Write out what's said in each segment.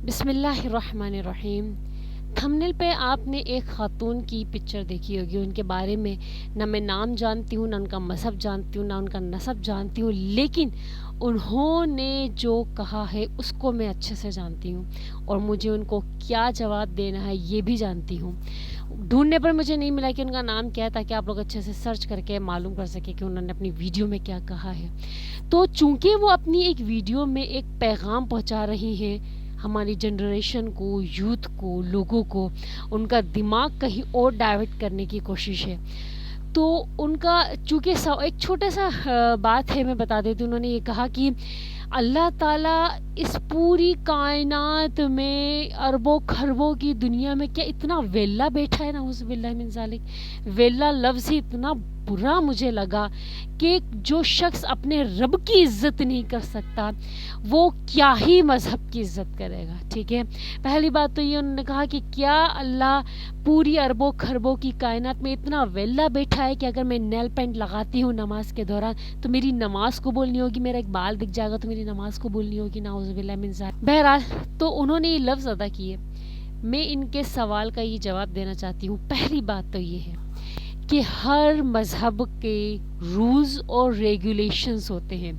بسم اللہ الرحمن الرحیم۔ تھمبنیل پہ آپ نے ایک خاتون کی پکچر دیکھی ہوگی۔ ان کے بارے میں نہ میں نام جانتی ہوں، نہ ان کا مذہب جانتی ہوں، نہ ان کا نسب جانتی ہوں، لیکن انہوں نے جو کہا ہے اس کو میں اچھے سے جانتی ہوں اور مجھے ان کو کیا جواب دینا ہے یہ بھی جانتی ہوں۔ ڈھونڈنے پر مجھے نہیں ملا کہ ان کا نام کیا ہے، تاکہ آپ لوگ اچھے سے سرچ کر کے معلوم کر سکیں کہ انہوں نے اپنی ویڈیو میں کیا کہا ہے۔ تو چونکہ وہ اپنی ایک ویڈیو میں ایک پیغام پہنچا رہی ہیں ہماری جنریشن کو، یوتھ کو، لوگوں کو، ان کا دماغ کہیں اور ڈائیورٹ کرنے کی کوشش ہے، تو ان کا چونکہ ایک چھوٹا سا بات ہے، میں بتا دیتی ہوں۔ انہوں نے یہ کہا کہ اللہ تعالیٰ اس پوری کائنات میں اربوں خربوں کی دنیا میں کیا اتنا ویلا بیٹھا ہے، نعوذ باللہ من ذالک۔ ویلا لفظ ہی اتنا برا مجھے لگا کہ جو شخص اپنے رب کی عزت نہیں کر سکتا وہ کیا ہی مذہب کی عزت کرے گا، ٹھیک ہے۔ پہلی بات تو یہ انہوں نے کہا کہ کیا اللہ پوری اربوں خربوں کی کائنات میں اتنا ویلا بیٹھا ہے کہ اگر میں نیل پینٹ لگاتی ہوں نماز کے دوران تو میری نماز قبول نہیں ہوگی، میرا ایک بال دکھ جائے گا تو میری نماز قبول نہیں ہوگی، نعوذ باللہ من ذالک۔ بہرحال تو انہوں نے یہ لفظ ادا کیے۔ میں ان کے سوال کا یہ جواب دینا چاہتی ہوں۔ پہلی بات تو یہ ہے کہ ہر مذہب کے رولز اور ریگولیشنز ہوتے ہیں،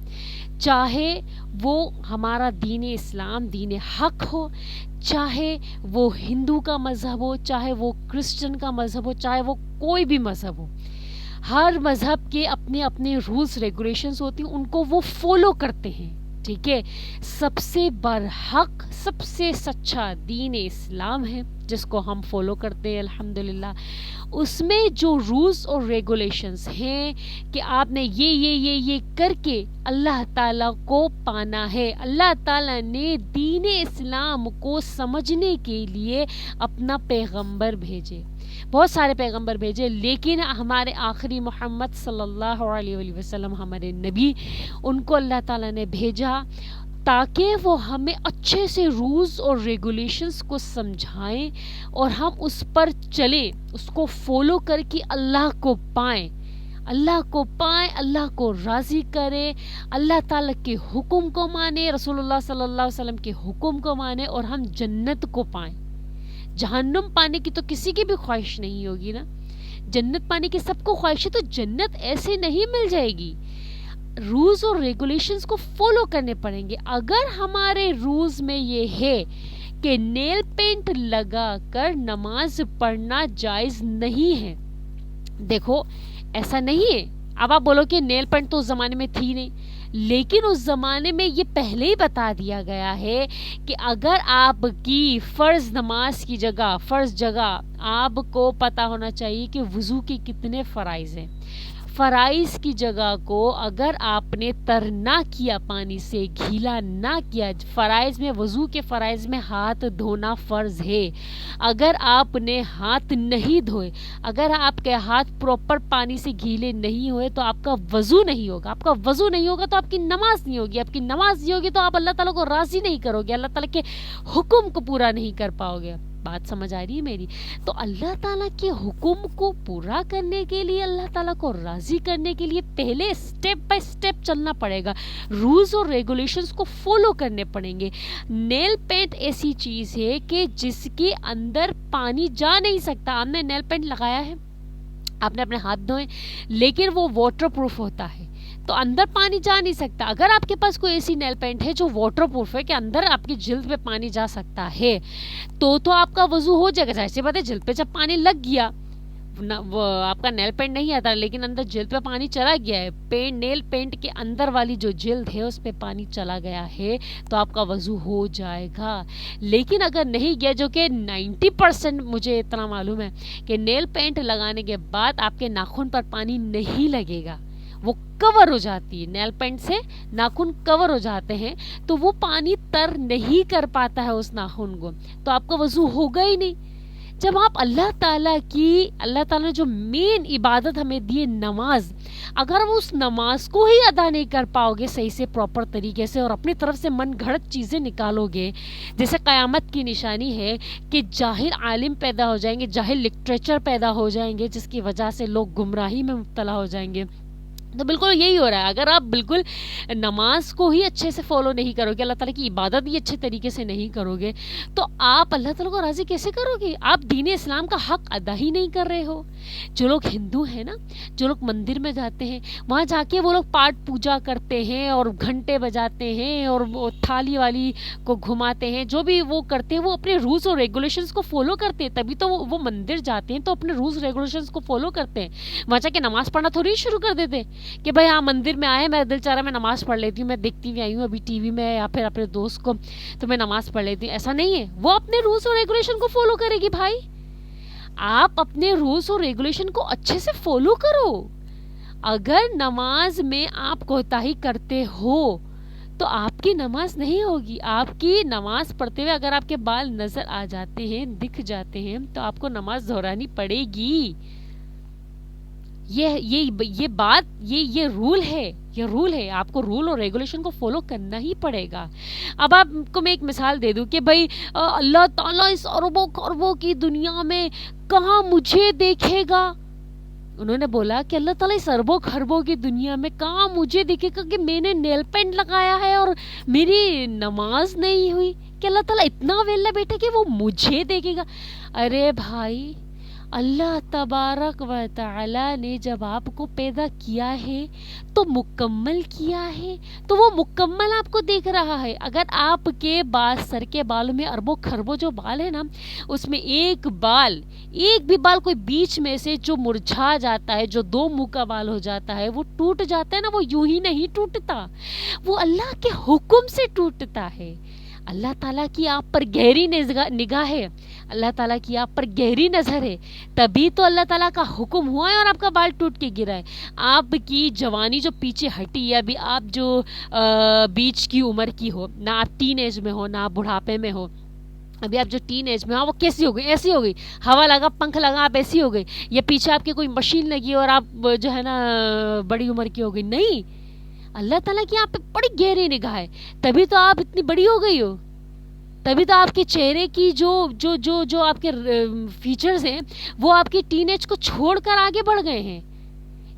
چاہے وہ ہمارا دین اسلام دین حق ہو، چاہے وہ ہندو کا مذہب ہو، چاہے وہ کرسچن کا مذہب ہو، چاہے وہ کوئی بھی مذہب ہو۔ ہر مذہب کے اپنے اپنے رولز ریگولیشنز ہوتی ہیں، ان کو وہ فالو کرتے ہیں، ٹھیک ہے۔ سب سے برحق، سب سے سچا دین اسلام ہے جس کو ہم فالو کرتے ہیں الحمدللہ۔ اس میں جو رولز اور ریگولیشنز ہیں کہ آپ نے یہ کر کے اللہ تعالیٰ کو پانا ہے۔ اللہ تعالیٰ نے دین اسلام کو سمجھنے کے لیے اپنا پیغمبر بھیجے، بہت سارے پیغمبر بھیجے، لیکن ہمارے آخری محمد صلی اللہ علیہ وآلہ وسلم ہمارے نبی، ان کو اللہ تعالیٰ نے بھیجا تاکہ وہ ہمیں اچھے سے رولز اور ریگولیشنز کو سمجھائیں اور ہم اس پر چلیں، اس کو فالو کر کے اللہ کو پائیں، اللہ کو راضی کریں، اللہ تعالیٰ کے حکم کو مانیں، رسول اللہ صلی اللہ علیہ وسلم کے حکم کو مانیں اور ہم جنت کو پائیں۔ جہنم پانے کی تو کسی کی بھی خواہش نہیں ہوگی نا، جنت پانے کی سب کو خواہش ہے، تو جنت ایسے نہیں مل جائے گی۔ رولز اور ریگولیشنز کو فالو کرنے پڑیں گے۔ اگر ہمارے رولز میں یہ ہے کہ نیل پینٹ لگا کر نماز پڑھنا جائز نہیں ہے، دیکھو ایسا نہیں ہے۔ اب آپ بولو کہ نیل پینٹ تو اس زمانے میں تھی نہیں، لیکن اس زمانے میں یہ پہلے ہی بتا دیا گیا ہے کہ اگر آپ کی فرض نماز کی جگہ، فرض جگہ، آپ کو پتہ ہونا چاہیے کہ وضو کے کتنے فرائض ہیں۔ فرائض کی جگہ کو اگر آپ نے تر نہ کیا، پانی سے گھیلا نہ کیا، فرائض میں، وضو کے فرائض میں ہاتھ دھونا فرض ہے۔ اگر آپ نے ہاتھ نہیں دھوئے، اگر آپ کے ہاتھ پراپر پانی سے گھیلے نہیں ہوئے تو آپ کا وضو نہیں ہوگا، آپ کا وضو نہیں ہوگا تو آپ کی نماز نہیں ہوگی، آپ کی نماز نہیں ہوگی تو آپ اللہ تعالیٰ کو راضی نہیں کرو گے، اللہ تعالیٰ کے حکم کو پورا نہیں کر پاؤ گے۔ بات سمجھ آ رہی ہے میری؟ تو اللہ تعالیٰ کے حکم کو پورا کرنے کے لیے، اللہ تعالیٰ کو راضی کرنے کے لیے پہلے سٹیپ بائی سٹیپ چلنا پڑے گا، رولز اور ریگولیشنز کو فالو کرنے پڑیں گے۔ نیل پینٹ ایسی چیز ہے کہ جس کے اندر پانی جا نہیں سکتا۔ آپ نے نیل پینٹ لگایا ہے، آپ نے اپنے ہاتھ دھوئے، لیکن وہ واٹر پروف ہوتا ہے تو اندر پانی جا نہیں سکتا۔ اگر آپ کے پاس کوئی ایسی نیل پینٹ ہے جو واٹر پروف ہے کہ اندر آپ کی جلد پہ پانی جا سکتا ہے تو آپ کا وضو ہو جائے گا۔ جیسے بات ہے، جلد پہ جب پانی لگ گیا، وہ آپ کا نیل پینٹ نہیں آتا لیکن اندر جلد پہ پانی چلا گیا ہے، نیل پینٹ کے اندر والی جو جلد ہے اس پہ پانی چلا گیا ہے تو آپ کا وضو ہو جائے گا۔ لیکن اگر نہیں گیا، جو کہ 90% مجھے اتنا معلوم ہے کہ نیل پینٹ لگانے کے بعد آپ کے ناخن پر پانی نہیں لگے گا، وہ کور ہو جاتی ہے، نیل پینٹ سے ناخن کور ہو جاتے ہیں تو وہ پانی تر نہیں کر پاتا ہے اس ناخن کو، تو آپ کا وضو ہوگا ہی نہیں۔ جب آپ اللہ تعالیٰ نے جو مین عبادت ہمیں دی نماز، اگر وہ اس نماز کو ہی ادا نہیں کر پاؤ گے صحیح سے، پراپر طریقے سے، اور اپنی طرف سے من گھڑت چیزیں نکالو گے، جیسے قیامت کی نشانی ہے کہ جاہل عالم پیدا ہو جائیں گے، جاہل لٹریچر پیدا ہو جائیں گے، جس کی وجہ سے لوگ گمراہی میں مبتلا ہو جائیں گے۔ تو بالکل یہی ہو رہا ہے. اگر آپ بالکل نماز کو ہی اچھے سے فالو نہیں کرو گے, اللہ تعالیٰ کی عبادت بھی اچھے طریقے سے نہیں کرو گے, تو آپ اللہ تعالیٰ کو راضی کیسے کرو گے؟ آپ دین اسلام کا حق ادا ہی نہیں کر رہے ہو. جو لوگ ہندو ہیں نا, جو لوگ مندر میں جاتے ہیں, وہاں جا کے وہ لوگ پاٹ پوجا کرتے ہیں اور گھنٹے بجاتے ہیں اور وہ تھالی والی کو گھماتے ہیں, جو بھی وہ کرتے ہیں وہ اپنے رولز اور ریگولیشنز کو فالو کرتے ہیں. تبھی تو وہ مندر جاتے ہیں تو اپنے رولز ریگولیشنز کو فالو کرتے ہیں. وہاں جا کے نماز پڑھنا تھوڑی شروع کر دیتے کہ بھائی ہاں مندر میں آئے, میرا دل چاہ رہا ہے میں نماز پڑھ لیتی ہوں, میں دیکھتی بھی آئی ہوں ابھی ٹی وی میں یا پھر اپنے دوست کو, تو میں نماز پڑھ لیتی ہوں. ایسا نہیں ہے, وہ اپنے رولز اور ریگولیشن کو فالو کرے گی. بھائی آپ اپنے رولز اور ریگولیشن کو اچھے سے فالو کرو. اگر نماز میں آپ کوتاہی کرتے ہو تو آپ کی نماز نہیں ہوگی. آپ کی نماز پڑھتے ہوئے اگر آپ کے بال نظر آ جاتے ہیں, دکھ جاتے ہیں, تو آپ کو نماز دہرانی پڑے گی. یہ بات یہ رول ہے, یہ رول ہے. آپ کو رول اور ریگولیشن کو فالو کرنا ہی پڑے گا. اب آپ کو میں ایک مثال دے دوں کہ بھائی اللہ تعالیٰ اس اربوں خربوں کی دنیا میں کہاں مجھے دیکھے گا. انہوں نے بولا کہ اللہ تعالیٰ اس اربوں خربوں کی دنیا میں کہاں مجھے دیکھے گا کہ میں نے نیل پینٹ لگایا ہے اور میری نماز نہیں ہوئی, کہ اللہ تعالیٰ اتنا ویلا بیٹھا کہ وہ مجھے دیکھے گا. ارے بھائی, اللہ تبارک و تعالی نے جب آپ کو پیدا کیا ہے تو مکمل کیا ہے, تو وہ مکمل آپ کو دیکھ رہا ہے. اگر آپ کے سر کے بالوں میں اربوں خربوں جو بال ہے نا, اس میں ایک بھی بال کوئی بیچ میں سے جو مرجھا جاتا ہے, جو 2 منہ کا بال ہو جاتا ہے, وہ ٹوٹ جاتا ہے نا, وہ یوں ہی نہیں ٹوٹتا, وہ اللہ کے حکم سے ٹوٹتا ہے. اللہ تعالیٰ کی آپ پر گہری نگاہ ہے, اللہ تعالیٰ کی آپ پر گہری نظر ہے, تبھی تو اللہ تعالیٰ کا حکم ہوا ہے اور آپ کا بال ٹوٹ کے گرا ہے. آپ کی جوانی جو پیچھے ہٹی ہے, ابھی آپ جو بیچ کی عمر کی ہو, نہ آپ ٹین ایج میں ہو نہ آپ بڑھاپے میں ہو, ابھی آپ جو ٹین ایج میں ہو وہ کیسی ہو گئی؟ ایسی ہو گئی, ہوا لگا پنکھ لگا آپ ایسی ہو گئی, یا پیچھے آپ کی کوئی مشین لگی اور آپ جو ہے نا بڑی عمر کی ہو گئی؟ نہیں, اللہ تعالیٰ کی آپ پہ بڑی گہری نگاہ ہے, تبھی تو آپ اتنی بڑی ہو گئی ہو, تبھی تو آپ کے چہرے کی جو آپ کے فیچرز ہیں وہ آپ کی ٹین ایج کو چھوڑ کر آگے بڑھ گئے ہیں.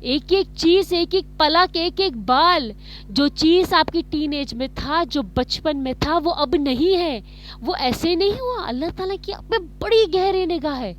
ایک ایک چیز, ایک ایک پلک, ایک ایک بال, جو چیز آپ کی ٹین ایج میں تھا, جو بچپن میں تھا, وہ اب نہیں ہے. وہ ایسے نہیں ہوا, اللہ تعالیٰ کی آپ پہ بڑی گہری نگاہ ہے.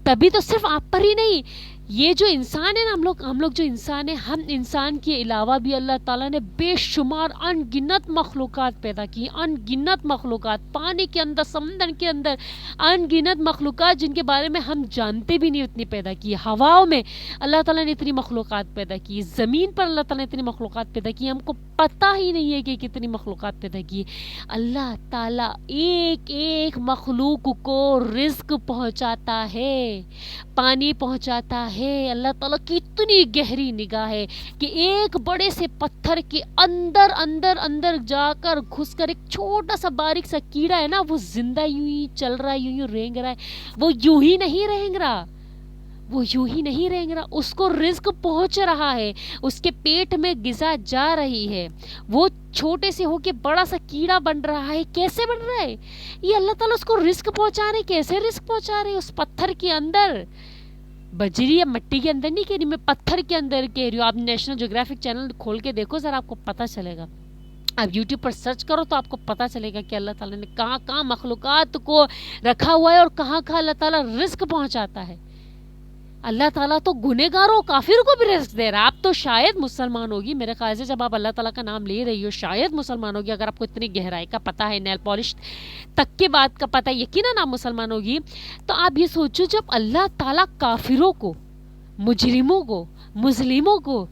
تبھی تو صرف آپ پر ہی نہیں, یہ جو انسان ہے نا, ہم لوگ جو انسان ہیں, ہم انسان کے علاوہ بھی اللہ تعالیٰ نے بے شمار ان گنت مخلوقات پیدا کی, ان گنت مخلوقات, پانی کے اندر, سمندر کے اندر ان گنت مخلوقات جن کے بارے میں ہم جانتے بھی نہیں اتنی پیدا کی. ہواؤں میں اللہ تعالیٰ نے اتنی مخلوقات پیدا کی, زمین پر اللہ تعالیٰ نے اتنی مخلوقات پیدا کی, ہم کو پتہ ہی نہیں ہے کہ کتنی مخلوقات پیدا کی. اللہ تعالیٰ ایک ایک مخلوق کو رزق پہنچاتا ہے, پانی پہنچاتا ہے. اللہ تعالیٰ کی اتنی گہری نگاہ ہے کہ ایک بڑے سے پتھر کے اندر اندر اندر جا کر گھس کر ایک چھوٹا سا باریک سا کیڑا ہے نا, وہ زندہ یوں ہی چل رہا ہے, یوں رینگ رہا ہے, وہ یوں ہی نہیں رینگ رہا, وہ یوں ہی نہیں رینگ رہا, اس کو رزق پہنچ رہا ہے, اس کے پیٹ میں غذا جا رہی ہے, وہ چھوٹے سے ہو کے بڑا سا کیڑا بن رہا ہے. کیسے بن رہا ہے؟ یہ اللہ تعالیٰ اس کو رزق پہنچا رہے. کیسے رزق پہنچا رہے؟ اس پتھر کے اندر, بجری یا مٹی کے اندر نہیں کہہ رہی میں, پتھر کے اندر کہہ رہی ہوں. آپ نیشنل جیوگرافک چینل کھول کے دیکھو ذرا, آپ کو پتہ چلے گا. آپ یوٹیوب پر سرچ کرو تو آپ کو پتہ چلے گا کہ اللہ تعالیٰ نے کہاں کہاں مخلوقات کو رکھا ہوا ہے اور کہاں کہاں اللہ تعالیٰ رزق پہنچاتا ہے. اللہ تعالیٰ تو گنہگاروں کافروں کو بھی رزق دے رہا ہے. آپ تو شاید مسلمان ہوگی, میرے خیال سے جب آپ اللہ تعالیٰ کا نام لے رہی ہو شاید مسلمان ہوگی, اگر آپ کو اتنی گہرائی کا پتہ ہے, نیل پالش تک کے بات کا پتہ ہے, یقیناً آپ مسلمان ہوگی. تو آپ یہ سوچو, جب اللہ تعالیٰ کافروں کو, مجرموں کو, مظلموں کو,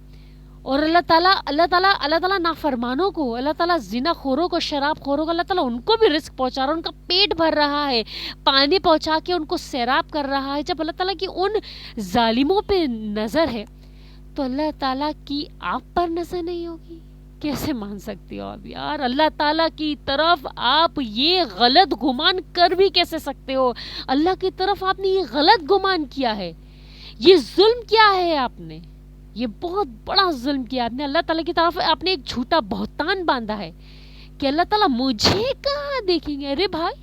اور اللہ تعالیٰ نافرمانوں کو, اللہ تعالیٰ زنا خوروں کو, شراب خوروں کو, اللہ تعالیٰ ان کو بھی رزق پہنچا رہا ہے, ان کا پیٹ بھر رہا ہے, پانی پہنچا کے ان کو سیراب کر رہا ہے. جب اللہ تعالیٰ کی ان ظالموں پہ نظر ہے تو اللہ تعالیٰ کی آپ پر نظر نہیں ہوگی؟ کیسے مان سکتی ہو آپ یار؟ اللہ تعالیٰ کی طرف آپ یہ غلط گمان کر بھی کیسے سکتے ہو؟ اللہ کی طرف آپ نے یہ غلط گمان کیا ہے, یہ ظلم کیا ہے آپ نے, یہ بہت بڑا ظلم کیا آپ نے. اللہ تعالیٰ کی طرف آپ نے ایک جھوٹا بہتان باندھا ہے کہ اللہ تعالیٰ مجھے کہاں دیکھیں گے. ارے بھائی,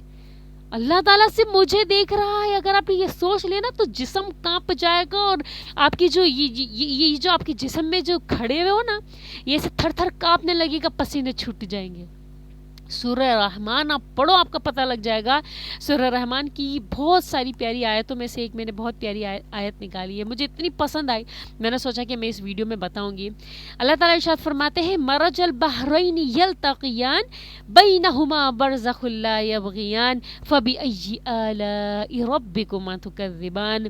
اللہ تعالیٰ سے مجھے دیکھ رہا ہے، اگر آپ یہ سوچ لیں نا تو جسم کانپ جائے گا، اور آپ کی جو یہ جو آپ کے جسم میں جو کھڑے ہوئے ہو نا، یہ سے تھر تھر کانپنے لگے گا، پسینے چھوٹ جائیں گے۔ سورہ رحمان آپ پڑھو، آپ کا پتہ لگ جائے گا۔ سورہ رحمان کی بہت ساری پیاری آیتوں میں سے ایک میں نے بہت پیاری آیت نکالی ہے، مجھے اتنی پسند آئی، میں نے سوچا کہ میں اس ویڈیو میں بتاؤں گی۔ اللہ تعالیٰ ارشاد فرماتے ہیں مرج البحرین یلتقیان بینہما برزخ لا یبغیان فبأی آلاء ربکما تکذبان۔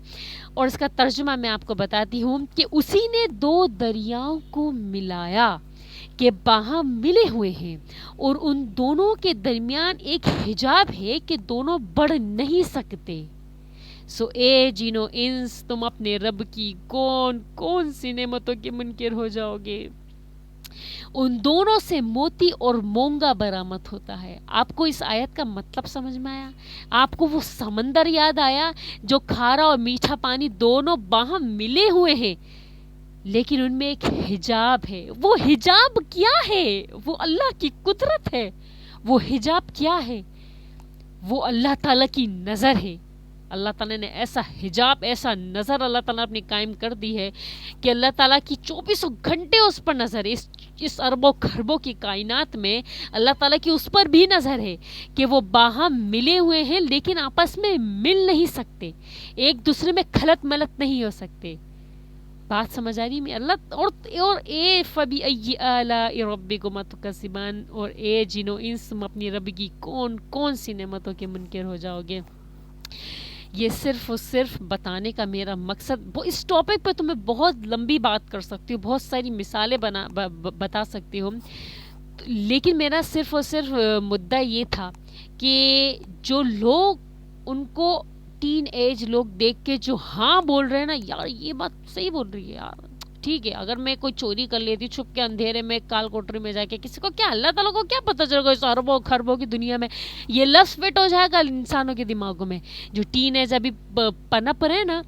اور اس کا ترجمہ میں آپ کو بتاتی ہوں کہ اسی نے دو دریاؤں کو ملایا کہ باہم ملے ہوئے ہیں، اور ان دونوں کے درمیان ایک حجاب ہے کہ دونوں بڑھ نہیں سکتے۔ سو اے جنو انس، تم اپنے رب کی کون کون سی نعمتوں کے منکر ہو جاؤ گے۔ ان دونوں سے موتی اور مونگا برآمد ہوتا ہے۔ آپ کو اس آیت کا مطلب سمجھ میں آیا؟ آپ کو وہ سمندر یاد آیا جو کھارا اور میٹھا پانی دونوں باہم ملے ہوئے ہیں، لیکن ان میں ایک حجاب ہے؟ وہ حجاب کیا ہے؟ وہ اللہ کی قدرت ہے۔ وہ حجاب کیا ہے؟ وہ اللہ تعالیٰ کی نظر ہے۔ اللہ تعالیٰ نے ایسا حجاب، ایسا نظر اللہ تعالیٰ نے اپنی قائم کر دی ہے کہ اللہ تعالیٰ کی 24 گھنٹے اس پر نظر ہے۔ اس اربوں خربوں کی کائنات میں اللہ تعالیٰ کی اس پر بھی نظر ہے کہ وہ باہم ملے ہوئے ہیں، لیکن آپس میں مل نہیں سکتے، ایک دوسرے میں خلط ملط نہیں ہو سکتے۔ بات سمجھ آ رہی میں؟ اللہ اور اے فبأی آلاء ربکما تکذبان، اور اے جنو انس، تم اپنی رب کی کون کون سی نعمتوں کے منکر ہو جاؤ گے۔ یہ صرف اور صرف بتانے کا میرا مقصد، اس ٹاپک پہ تو میں بہت لمبی بات کر سکتی ہوں، بہت ساری مثالیں بتا سکتی ہوں، لیکن میرا صرف اور صرف مدعا یہ تھا کہ جو لوگ ان کو ٹین ایج لوگ دیکھ کے جو ہاں بول رہے ہیں نا، یار یہ بات صحیح بول رہی ہے یار، ٹھیک ہے اگر میں کوئی چوری کر لیتی چھپ کے اندھیرے میں کال کوٹری میں جا کے، کسی کو کیا، اللہ تعالیٰ کو کیا پتہ چلے گا اس اربوں خربوں کی دنیا میں؟ یہ لفظ فٹ ہو جائے گا انسانوں کے دماغوں میں۔ جو ٹین ایج ابھی پنپ رہے نا،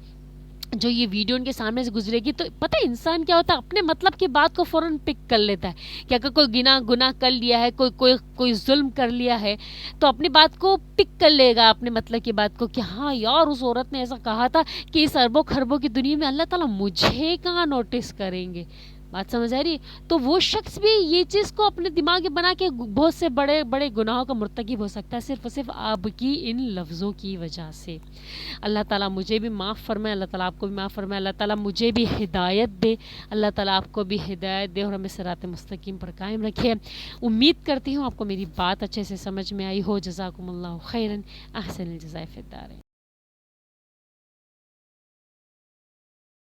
جو یہ ویڈیو ان کے سامنے سے گزرے گی تو پتہ ہے انسان کیا ہوتا ہے، اپنے مطلب کی بات کو فوراً پک کر لیتا ہے کہ اگر کوئی گناہ کر لیا ہے، کوئی ظلم کر لیا ہے تو اپنی بات کو پک کر لے گا، اپنے مطلب کی بات کو، کہ ہاں یار اس عورت نے ایسا کہا تھا کہ اس اربوں خربوں کی دنیا میں اللہ تعالیٰ مجھے کہاں نوٹس کریں گے۔ بات سمجھ آ رہی ہے؟ تو وہ شخص بھی یہ چیز کو اپنے دماغ میں بنا کے بہت سے بڑے بڑے گناہوں کا مرتکب ہو سکتا ہے، صرف اور صرف آپ کی ان لفظوں کی وجہ سے۔ اللہ تعالیٰ مجھے بھی معاف فرمائے، اللہ تعالیٰ آپ کو بھی معاف فرمائے، اللہ تعالیٰ مجھے بھی ہدایت دے، اللہ تعالیٰ آپ کو بھی ہدایت دے اور ہمیں صراط مستقیم پر قائم رکھے۔ امید کرتی ہوں آپ کو میری بات اچھے سے سمجھ میں آئی ہو۔ جزاکم اللہ خیراً، احسن الجزاء فی الدارین۔